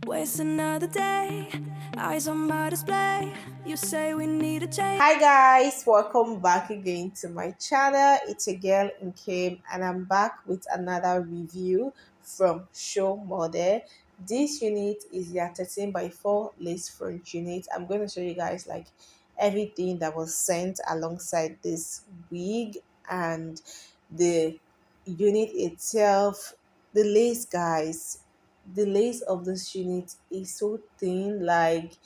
Waste another day, eyes on my display. You say we need a change. Hi guys, welcome back again to my channel. It's a girl in Kim and I'm back with another review from Show Model. This unit is the 13 by 4 lace front unit. I'm going to show you guys like everything that was sent alongside this wig and the unit itself. The lace, guys, the lace of this unit is so thin, like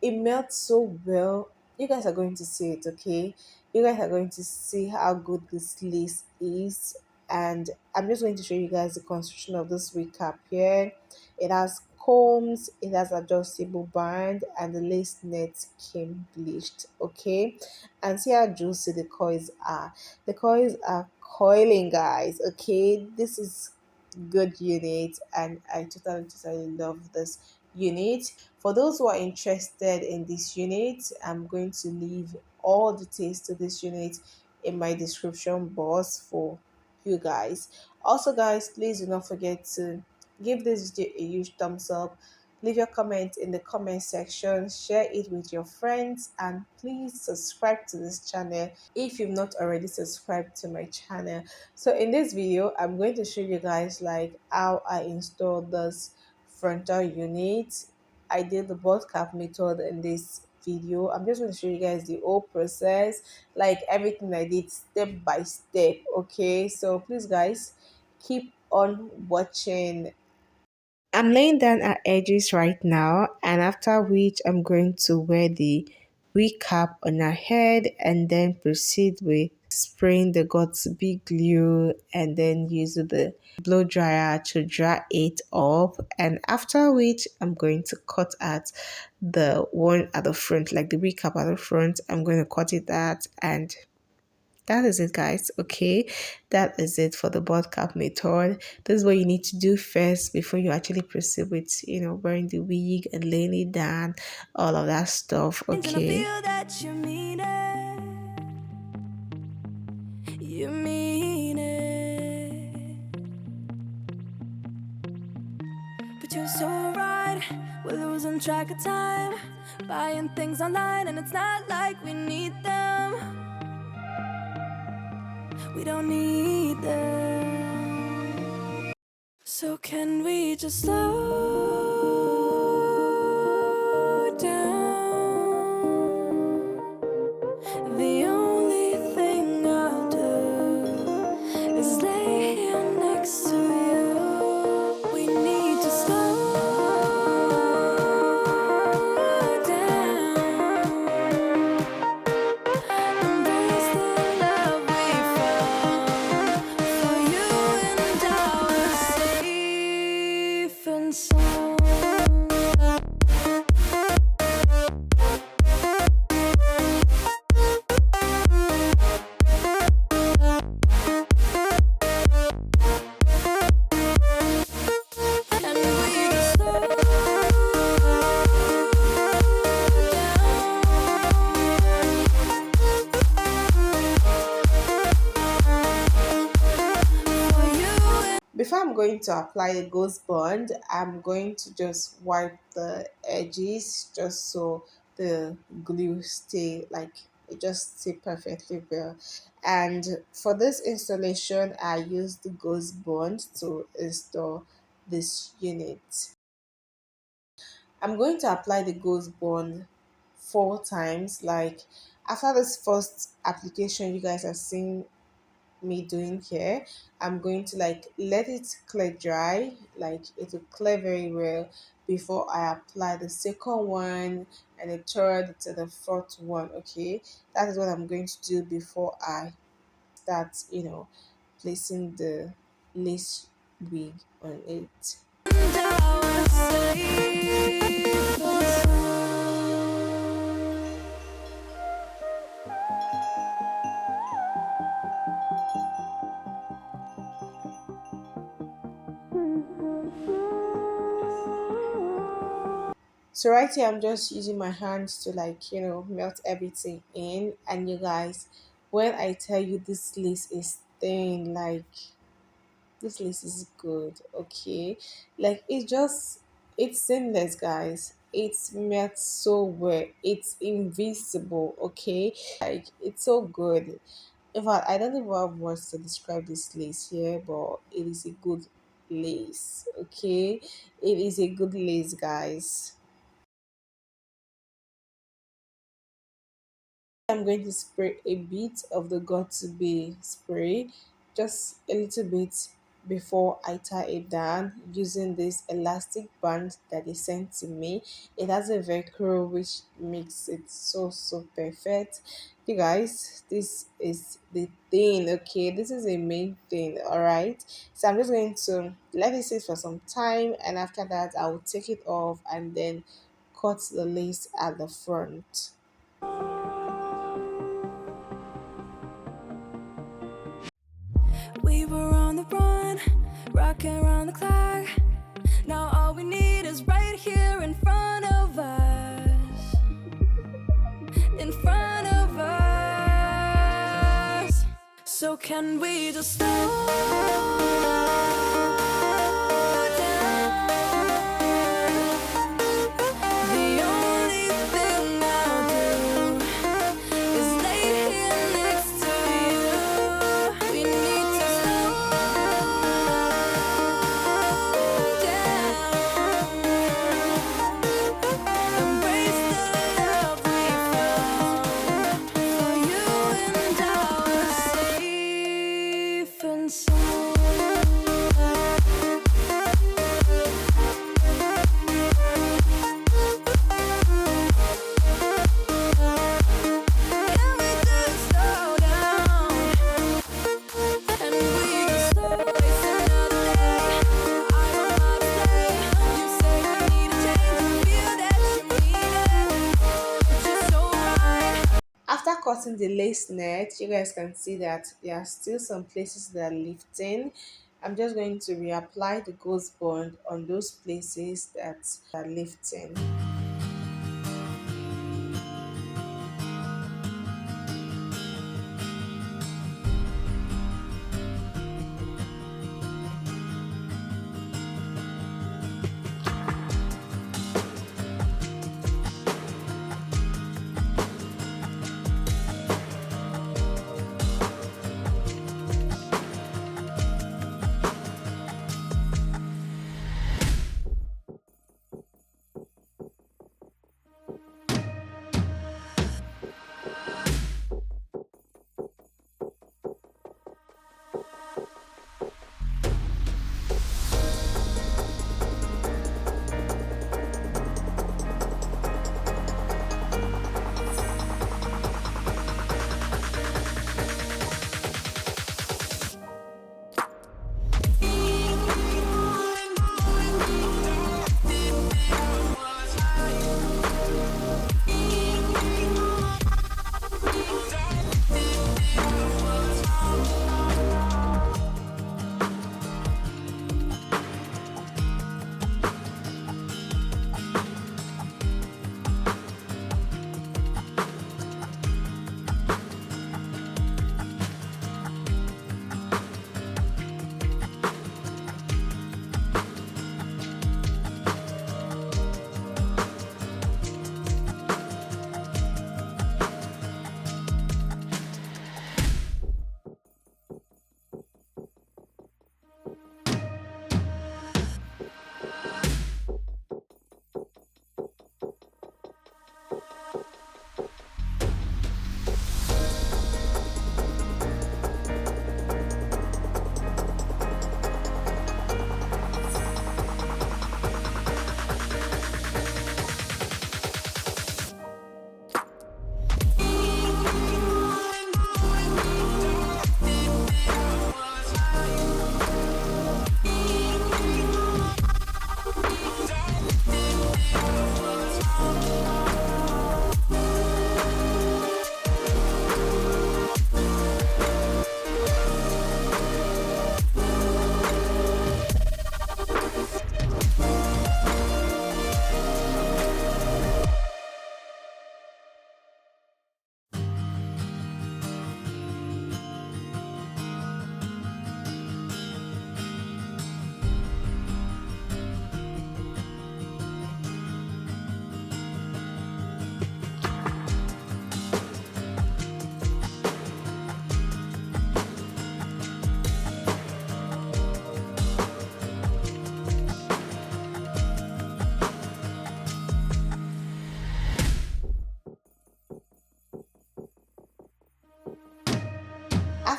it melts so well. You guys are going to see it, okay? You guys are going to see how good this lace is, and I'm just going to show you guys the construction of this wig cap here. It has combs, it has adjustable band, and the lace net came bleached, okay? And see how juicy the coils are. The coils are coiling, guys, okay? This is good unit, and I totally love this unit. For those who are interested in this unit, I'm going to leave all details to this unit in my description box for you guys. Also guys, please do not forget to give this video a huge thumbs up, leave your comment in the comment section, share it with your friends, and please subscribe to this channel if you've not already subscribed to my channel. So in this video, I'm going to show you guys like how I installed this frontal unit. I did the butt cap method in this video. I'm just going to show you guys the whole process, like everything I did step by step, okay? So please guys, keep on watching. I'm laying down our edges right now, and after which I'm going to wear the wig cap on her head and then proceed with spraying the Got2b glue and then use the blow dryer to dry it up. And after which I'm going to cut out the one at the front, like the wig cap at the front. I'm going to cut it out, and that is it, guys. Okay, that is it for the butt cap method. This is what you need to do first before you actually proceed with wearing the wig and laying it down, all of that stuff. And I Okay. feel that you mean it. You mean it. But you're so right. We're losing track of time. Buying things online, and it's not like we need them. We don't need them. So can we just slow down? The only thing I'll do is lay here next to you. We need to slow down. Embrace the love we found for you and our safe and sound. And we just slow down for you. Before I'm going to apply the ghost bond, I'm going to just wipe the edges just so the glue stay like it just stay perfectly well. And for this installation, I used the ghost bond to install this unit. I'm going to apply the ghost bond 4 times. Like after this first application, you guys are seeing me doing here, I'm going to like let it clear dry, like it will clear very well before I apply the second one and the third to the fourth one. Okay, that is what I'm going to do before I start placing the lace wig on it. And our safe and sound. So right here, I'm just using my hands to like melt everything in. And you guys, when I tell you this lace is thin, like this lace is good, okay? Like it just It's seamless, guys. It's met so well. It's invisible, okay? Like, it's so good. In fact, I don't even have words to describe this lace here, but it is a good lace, okay? It is a good lace, guys. I'm going to spray a bit of the got to be spray, just a little bit before I tie it down using this elastic band that they sent to me. It has a velcro which makes it so perfect. You guys, this is the thing, okay? This is a main thing, all right? So I'm just going to let it sit for some time, and after that I will take it off and then cut the lace at the front. We were on the run, rocking around the clock. Now all we need is right here in front of us. In front of us. So can we just slow down? The only thing I'll do is lay here next to you. We need to slow down. Embrace the love we found. For you and I are safe and sound. Can we just slow down? And we just slow waste another day. I'm on my play. You say you need a change, feel that you need it. Just so right. After cutting the lace net, you guys can see that there are still some places that are lifting. I'm just going to reapply the ghost bond on those places that are lifting.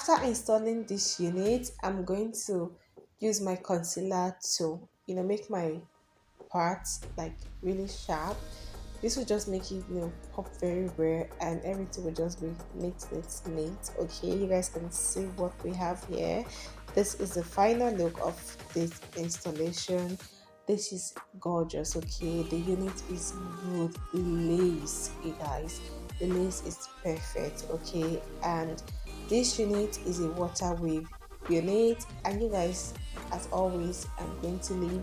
After installing this unit, I'm going to use my concealer to make my parts like really sharp. This will just make it pop very rare, and everything will just be neat. Okay, you guys can see what we have here. This is the final look of this installation. This is gorgeous. Okay, the unit is good lace, you guys. The lace is perfect. Okay, and this unit is a water wave unit, and you guys, as always, I'm going to leave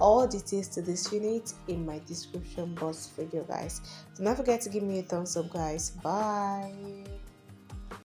all details to this unit in my description box for you guys. Do not forget to give me a thumbs up, guys. Bye.